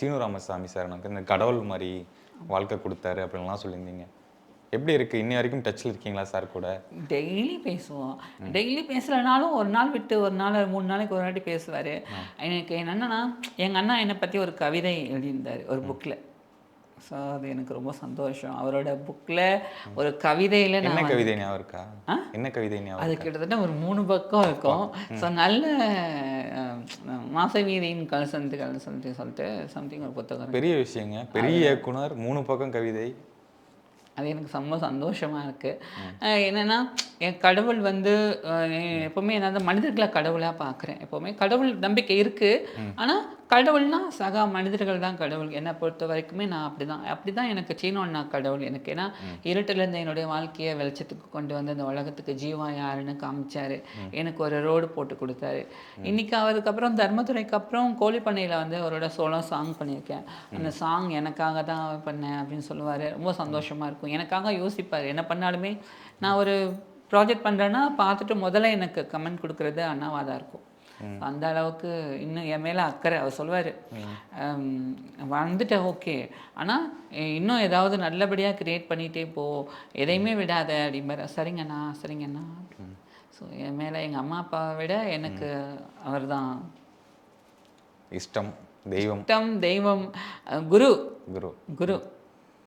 Seenu Ramasamy sir எனக்கு இந்த கடவுள் மாதிரி வாழ்க்கை கொடுத்தாரு அப்படின்லாம் சொல்லியிருந்தீங்க. எப்படி இருக்குது? இன்னி வரைக்கும் டச்சில் இருக்கீங்களா சார் கூட? டெய்லி பேசுவோம். டெய்லி பேசலைனாலும் ஒரு நாள் விட்டு ஒரு நாள் 3 நாளைக்கு ஒரு வாட்டி பேசுவார். எனக்கு என்னென்னா எங்கள் அண்ணா என்னை பற்றி ஒரு கவிதை எழுதியிருந்தார் ஒரு புக்கில். ஸோ அது எனக்கு ரொம்ப சந்தோஷம். அவரோட புக்கில் ஒரு கவிதையில் என்ன கவிதை ஞாபகம் இருக்கா? என்ன கவிதை ஞாபகம்? அது கிட்டத்தட்ட ஒரு 3 பக்கம் இருக்கும். ஸோ நல்ல மாசவீதியின் கலசந்துகள் சொல்லிட்டு சம்திங் ஒரு புத்தகம். பெரிய விஷயங்க. பெரிய இயக்குனர் 3 பக்கம் கவிதை. அது எனக்கு ரொம்ப சந்தோஷமாக இருக்குது. என்னென்னா என் கடவுள் வந்து எப்போவுமே என்னது மனிதர்களை கடவுளாக பார்க்குறேன். எப்போவுமே கடவுள் நம்பிக்கை இருக்குது. ஆனால் கடவுள்னா சகா மனிதர்கள் தான் கடவுள். என்னை பொறுத்த வரைக்குமே நான் அப்படி தான் எனக்கு சீனோன்னா கடவுள் எனக்கு. ஏன்னா இருட்டிலேருந்து என்னுடைய வாழ்க்கையை வெளிச்சத்துக்கு கொண்டு வந்து அந்த உலகத்துக்கு ஜீவா யாருன்னு காமிச்சார். எனக்கு ஒரு ரோடு போட்டு கொடுத்தாரு. இன்றைக்கி அதுக்கப்புறம் தர்மதுரைக்கு அப்புறம் கோழிப்பண்ணையில் வந்து அவரோட சோளம் சாங் பண்ணியிருக்கேன். அந்த சாங் எனக்காக தான் பண்ணேன் அப்படின்னு சொல்லுவார். ரொம்ப சந்தோஷமாக இருக்கும். எனக்காக யோசிப்பார். என்ன பண்ணாலுமே நான் ஒரு ப்ராஜெக்ட் பண்ணுறேன்னா பார்த்துட்டு முதல்ல எனக்கு கமெண்ட் கொடுக்குறது அண்ணாவாக தான் இருக்கும். அந்த அளவுக்கு இன்னும் என் மேலே அக்கறை. அவர் சொல்லுவார், வந்துட்ட ஓகே, ஆனால் இன்னும் ஏதாவது நல்லபடியாக க்ரியேட் பண்ணிகிட்டே போ, எதையுமே விடாத அப்படிம்பார். சரிங்கண்ணா சரிங்கண்ணா. ஸோ என் மேலே எங்கள் அம்மா அப்பாவை விட எனக்கு அவர் தான் இஷ்டம், தெய்வம். இஷ்டம், தெய்வம், குரு. குரு குரு